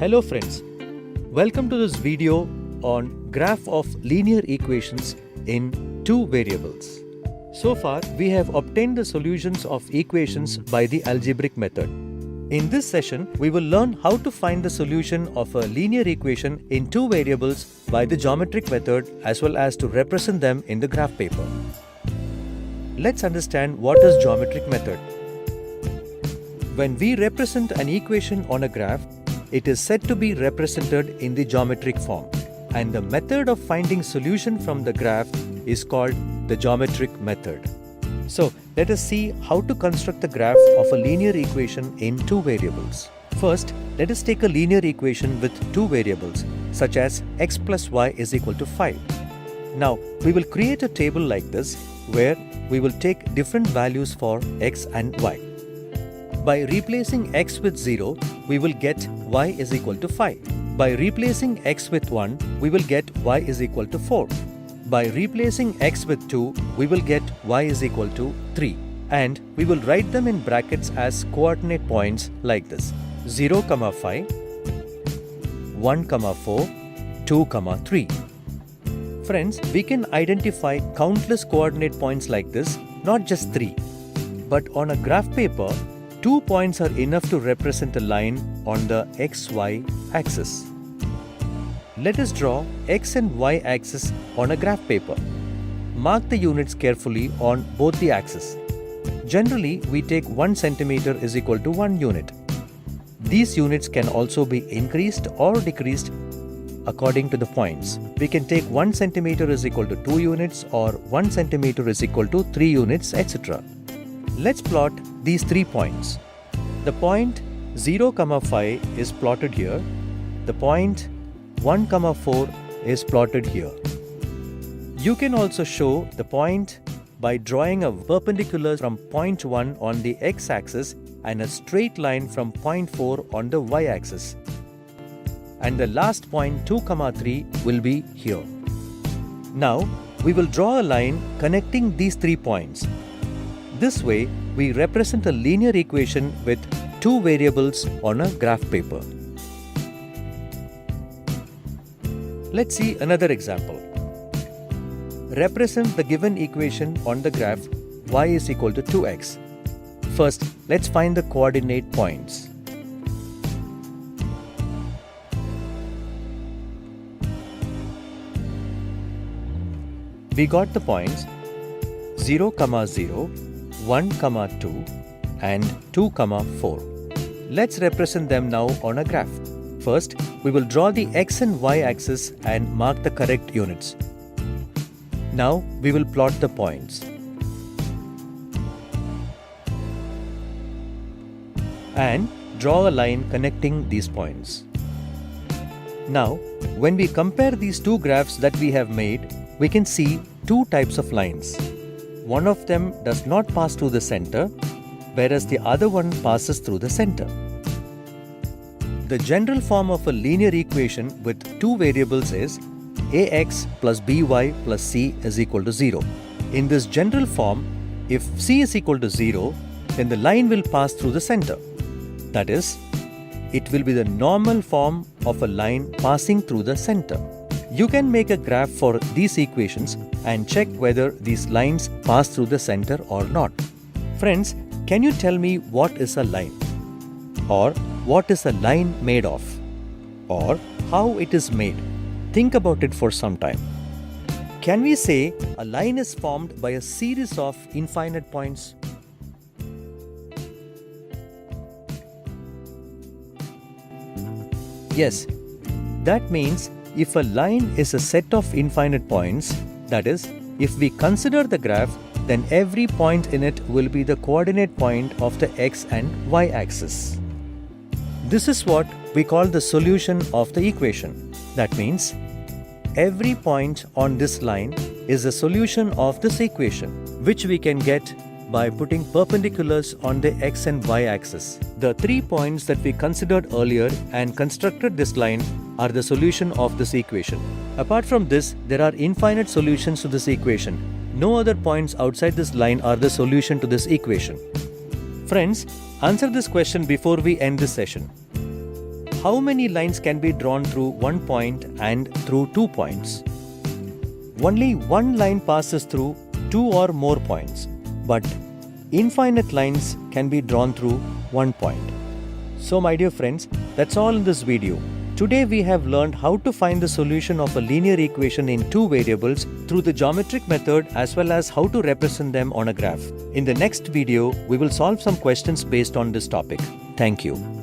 Hello friends, welcome to this video on graph of linear equations in two variables. So far we have obtained the solutions of equations by the algebraic method. In this session we will learn how to find the solution of a linear equation in two variables by the geometric method as well as to represent them in the graph paper. Let's understand what is geometric method. When we represent an equation on a graph, it is said to be represented in the geometric form, and the method of finding solution from the graph is called the geometric method. So let us see how to construct the graph of a linear equation in two variables. First, let us take a linear equation with two variables such as x plus y is equal to 5. Now we will create a table like this where we will take different values for x and y. By replacing x with 0, we will get y is equal to 5. By replacing x with 1, we will get y is equal to 4. By replacing x with 2, we will get y is equal to 3. And we will write them in brackets as coordinate points like this: 0, 5, 1, 4, 2, 3. Friends, we can identify countless coordinate points like this, not just 3. But on a graph paper, 2 points are enough to represent a line on the xy axis. Let us draw x and y axis on a graph paper. Mark the units carefully on both the axes. Generally, we take 1 centimeter is equal to 1 unit. These units can also be increased or decreased according to the points. We can take 1 centimeter is equal to 2 units or 1 centimeter is equal to 3 units, etc. Let's plot these 3 points. The point 0, 5 is plotted here. The point 1, 4 is plotted here. You can also show the point by drawing a perpendicular from point 1 on the x-axis and a straight line from point 4 on the y-axis. And the last point 2, 3 will be here. Now we will draw a line connecting these 3 points. This way, we represent a linear equation with two variables on a graph paper. Let's see another example. Represent the given equation on the graph y is equal to 2x. First, let's find the coordinate points. We got the points 0, 0, 1, 2 and 2, 4. Let's represent them now on a graph. First, we will draw the x and y axis and mark the correct units. Now we will plot the points. And draw a line connecting these points. Now, when we compare these two graphs that we have made, we can see two types of lines. One of them does not pass through the center, whereas the other one passes through the center. The general form of a linear equation with two variables is ax plus by plus c is equal to 0. In this general form, if c is equal to 0, then the line will pass through the center. That is, it will be the normal form of a line passing through the center. You can make a graph for these equations and check whether these lines pass through the center or not. Friends, can you tell me what is a line? Or what is a line made of? Or how it is made? Think about it for some time. Can we say a line is formed by a series of infinite points? Yes, that means if a line is a set of infinite points, that is, if we consider the graph, then every point in it will be the coordinate point of the x and y axis. This is what we call the solution of the equation. That means every point on this line is a solution of this equation, which we can get by putting perpendiculars on the x and y axis. The 3 points that we considered earlier and constructed this line are the solution of this equation. Apart from this, there are infinite solutions to this equation. No other points outside this line are the solution to this equation. Friends, answer this question before we end this session. how many lines can be drawn through one point and through 2 points? Only one line passes through 2 or more points, but infinite lines can be drawn through 1 point. So my dear friends, that's all in this video. Today we have learned how to find the solution of a linear equation in 2 variables through the geometric method as well as how to represent them on a graph. In the next video, we will solve some questions based on this topic. Thank you.